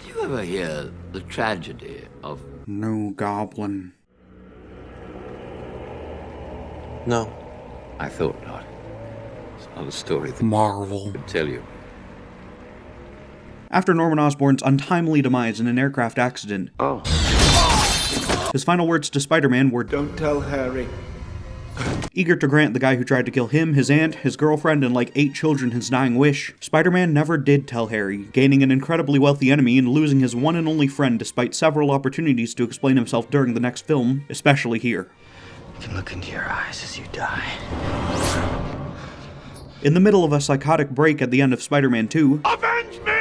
you ever hear the tragedy of New Goblin? No. I thought not. It's not a story that Marvel. I could tell you. After Norman Osborn's untimely demise in an aircraft accident, his final words to Spider-Man were, "Don't tell Harry." Eager to grant the guy who tried to kill him, his aunt, his girlfriend, and like 8 children his dying wish, Spider-Man never did tell Harry, gaining an incredibly wealthy enemy and losing his one and only friend despite several opportunities to explain himself during the next film, especially here. I can look into your eyes as you die. In the middle of a psychotic break at the end of Spider-Man 2, Avenge me!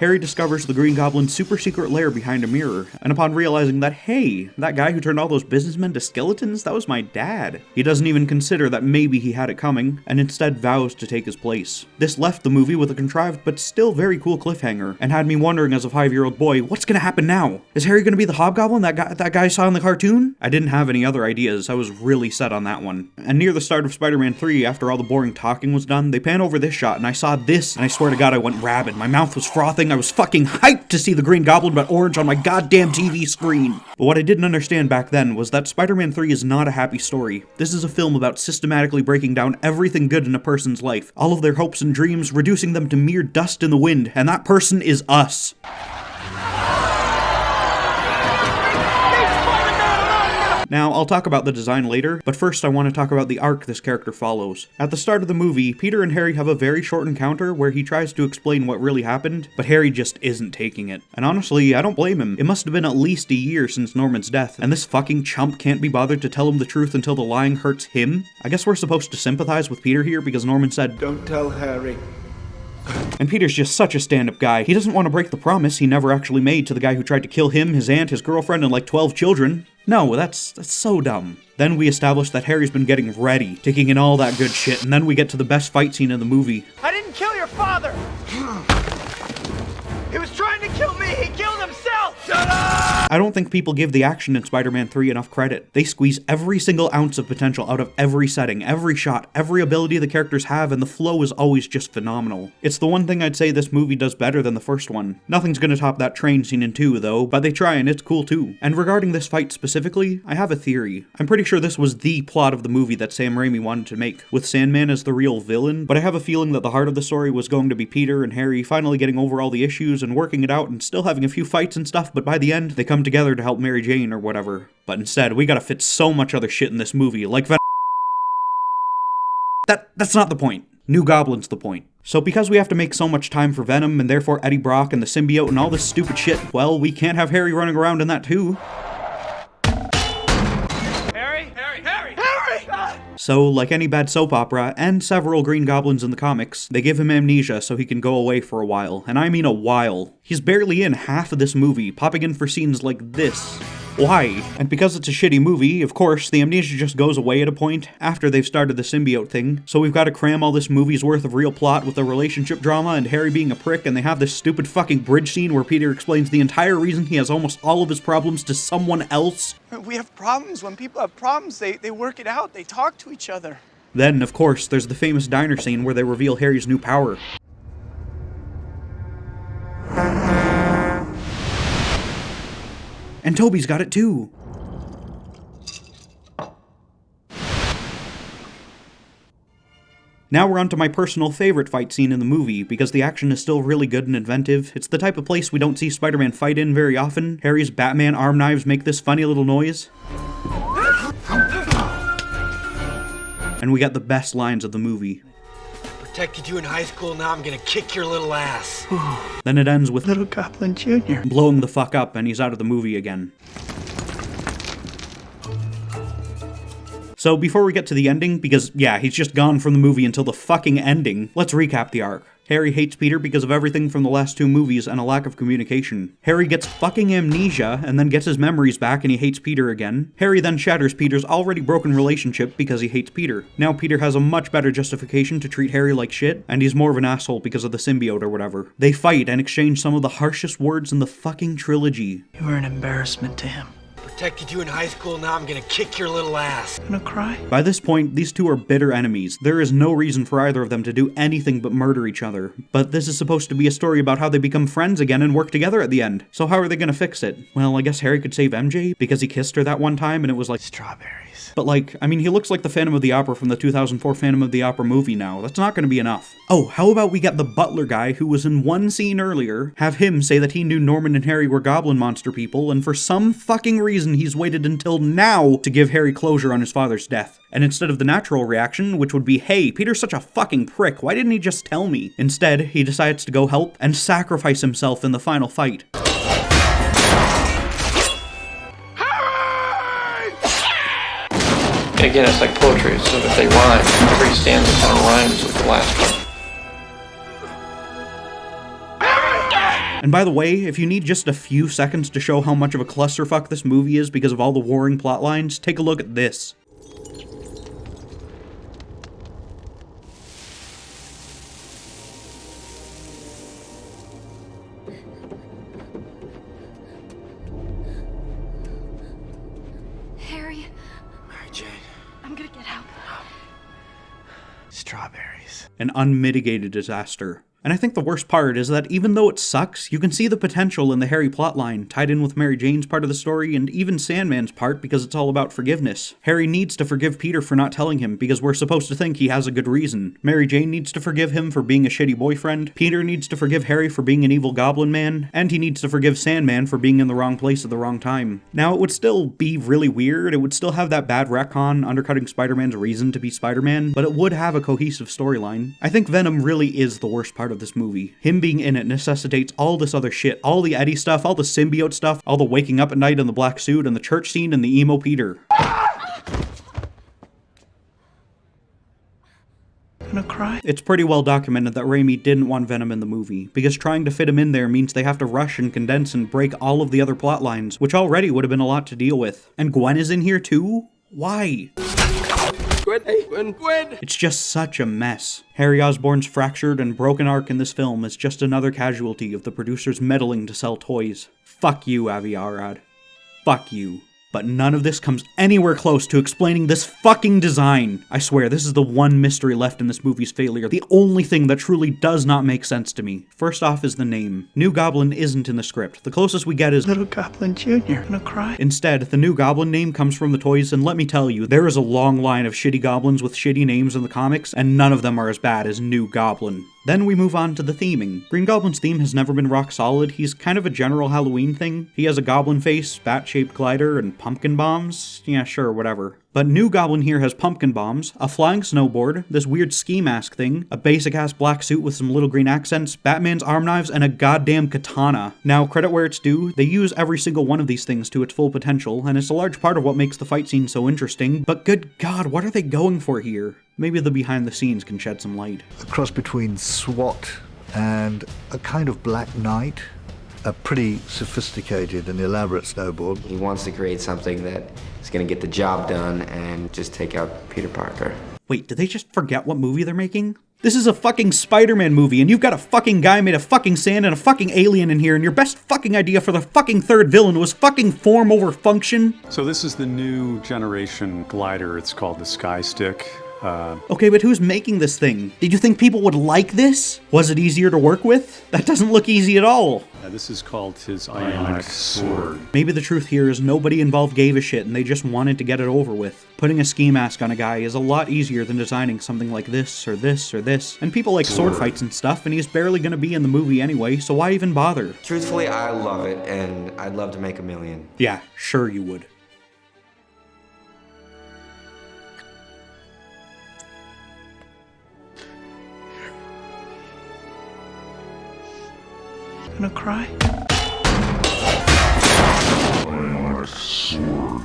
Harry discovers the Green Goblin's super secret lair behind a mirror, and upon realizing that, hey, that guy who turned all those businessmen to skeletons, that was my dad. He doesn't even consider that maybe he had it coming, and instead vows to take his place. This left the movie with a contrived but still very cool cliffhanger, and had me wondering as a 5-year-old boy, what's gonna happen now? Is Harry gonna be the Hobgoblin that guy saw in the cartoon? I didn't have any other ideas, I was really set on that one. And near the start of Spider-Man 3, after all the boring talking was done, they pan over this shot, and I saw this, and I swear to God I went rabid. My mouth was frothing, I was fucking hyped to see the Green Goblin but orange on my goddamn TV screen. But what I didn't understand back then was that Spider-Man 3 is not a happy story. This is a film about systematically breaking down everything good in a person's life, all of their hopes and dreams, reducing them to mere dust in the wind, and that person is us. Now, I'll talk about the design later, but first I want to talk about the arc this character follows. At the start of the movie, Peter and Harry have a very short encounter where he tries to explain what really happened, but Harry just isn't taking it. And honestly, I don't blame him. It must have been at least a year since Norman's death, and this fucking chump can't be bothered to tell him the truth until the lying hurts him? I guess we're supposed to sympathize with Peter here because Norman said, "Don't tell Harry." And Peter's just such a stand-up guy. He doesn't want to break the promise he never actually made to the guy who tried to kill him, his aunt, his girlfriend, and like 12 children. No, that's so dumb. Then we establish that Harry's been getting ready, taking in all that good shit, and then we get to the best fight scene in the movie. I didn't kill your father! He was trying to kill me! He killed himself! Shut up! I don't think people give the action in Spider-Man 3 enough credit. They squeeze every single ounce of potential out of every setting, every shot, every ability the characters have, and the flow is always just phenomenal. It's the one thing I'd say this movie does better than the first one. Nothing's gonna top that train scene in 2, though, but they try and it's cool too. And regarding this fight specifically, I have a theory. I'm pretty sure this was the plot of the movie that Sam Raimi wanted to make, with Sandman as the real villain, but I have a feeling that the heart of the story was going to be Peter and Harry finally getting over all the issues and working it out and still having a few fights and stuff, but by the end, they come together to help Mary Jane or whatever. But instead, we gotta fit so much other shit in this movie, like Venom. That's not the point. New Goblin's the point. So because we have to make so much time for Venom, and therefore Eddie Brock and the symbiote and all this stupid shit, well, we can't have Harry running around in that too. Harry! So, like any bad soap opera, and several Green Goblins in the comics, they give him amnesia so he can go away for a while, and I mean a while. He's barely in half of this movie, popping in for scenes like this. Why? And because it's a shitty movie, of course, the amnesia just goes away at a point, after they've started the symbiote thing, so we've got to cram all this movie's worth of real plot with the relationship drama and Harry being a prick, and they have this stupid fucking bridge scene where Peter explains the entire reason he has almost all of his problems to someone else. We have problems. When people have problems, they work it out. They talk to each other. Then, of course, there's the famous diner scene where they reveal Harry's new power. And Toby's got it too. Now we're on to my personal favorite fight scene in the movie, because the action is still really good and inventive. It's the type of place we don't see Spider-Man fight in very often. Harry's Batman arm knives make this funny little noise. And we got the best lines of the movie. Protected you in high school, now I'm gonna kick your little ass. Then it ends with Little Goblin Jr. blowing the fuck up and he's out of the movie again. So before we get to the ending, because yeah, he's just gone from the movie until the fucking ending, let's recap the arc. Harry hates Peter because of everything from the last 2 movies and a lack of communication. Harry gets fucking amnesia and then gets his memories back and he hates Peter again. Harry then shatters Peter's already broken relationship because he hates Peter. Now Peter has a much better justification to treat Harry like shit, and he's more of an asshole because of the symbiote or whatever. They fight and exchange some of the harshest words in the fucking trilogy. You were an embarrassment to him. Protected you in high school, now I'm gonna kick your little ass. Gonna cry? By this point, these two are bitter enemies. There is no reason for either of them to do anything but murder each other. But this is supposed to be a story about how they become friends again and work together at the end. So how are they gonna fix it? Well, I guess Harry could save MJ because he kissed her that one time and it was like Strawberries. But like, I mean, he looks like the Phantom of the Opera from the 2004 Phantom of the Opera movie now. That's not gonna be enough. Oh, how about we get the butler guy who was in one scene earlier, have him say that he knew Norman and Harry were goblin monster people, and for some fucking reason he's waited until now to give Harry closure on his father's death. And instead of the natural reaction, which would be, hey, Peter's such a fucking prick, why didn't he just tell me? Instead, he decides to go help and sacrifice himself in the final fight. Again, it's like poetry, so that they rhyme. Every stanza kind of rhymes with the last one. And by the way, if you need just a few seconds to show how much of a clusterfuck this movie is because of all the warring plot lines, take a look at this. Harry, Mary Jane. I'm gonna get help. Strawberries. An unmitigated disaster. And I think the worst part is that even though it sucks, you can see the potential in the Harry plotline, tied in with Mary Jane's part of the story, and even Sandman's part because it's all about forgiveness. Harry needs to forgive Peter for not telling him because we're supposed to think he has a good reason. Mary Jane needs to forgive him for being a shitty boyfriend, Peter needs to forgive Harry for being an evil goblin man, and he needs to forgive Sandman for being in the wrong place at the wrong time. Now, it would still be really weird, it would still have that bad retcon undercutting Spider-Man's reason to be Spider-Man, but it would have a cohesive storyline. I think Venom really is the worst part of this movie. Him being in it necessitates all this other shit, all the Eddie stuff, all the symbiote stuff, all the waking up at night in the black suit, and the church scene, and the emo Peter. Gonna cry? It's pretty well documented that Raimi didn't want Venom in the movie, because trying to fit him in there means they have to rush and condense and break all of the other plot lines, which already would have been a lot to deal with. And Gwen is in here too? Why? Gwen! It's just such a mess. Harry Osborn's fractured and broken arc in this film is just another casualty of the producers meddling to sell toys. Fuck you, Avi Arad. Fuck you. But none of this comes anywhere close to explaining this fucking design. I swear, this is the one mystery left in this movie's failure, the only thing that truly does not make sense to me. First off is the name. New Goblin isn't in the script. The closest we get is Little Goblin Jr. Gonna cry? Instead, the New Goblin name comes from the toys, and let me tell you, there is a long line of shitty goblins with shitty names in the comics, and none of them are as bad as New Goblin. Then we move on to the theming. Green Goblin's theme has never been rock solid. He's kind of a general Halloween thing. He has a goblin face, bat-shaped glider, and pumpkin bombs. Yeah, sure, whatever. But New Goblin here has pumpkin bombs, a flying snowboard, this weird ski mask thing, a basic-ass black suit with some little green accents, Batman's arm knives, and a goddamn katana. Now, credit where it's due, they use every single one of these things to its full potential, and it's a large part of what makes the fight scene so interesting, but good god, what are they going for here? Maybe the behind the scenes can shed some light. A cross between SWAT and a kind of Black Knight. A pretty sophisticated and elaborate snowboard. He wants to create something that is going to get the job done and just take out Peter Parker. Wait, did they just forget what movie they're making? This is a fucking Spider-Man movie, and you've got a fucking guy made of fucking sand and a fucking alien in here, and your best fucking idea for the fucking third villain was fucking form over function? So this is the new generation glider. It's called the Sky Stick. Okay, but who's making this thing? Did you think people would like this? Was it easier to work with? That doesn't look easy at all. This is called his Ionic Sword. Maybe the truth here is nobody involved gave a shit and they just wanted to get it over with. Putting a ski mask on a guy is a lot easier than designing something like this or this or this. And people like sword fights and stuff, and he's barely gonna be in the movie anyway, so why even bother? Truthfully, I love it, and I'd love to make $1 million. Yeah, sure you would. Gonna cry? Ionic Sword.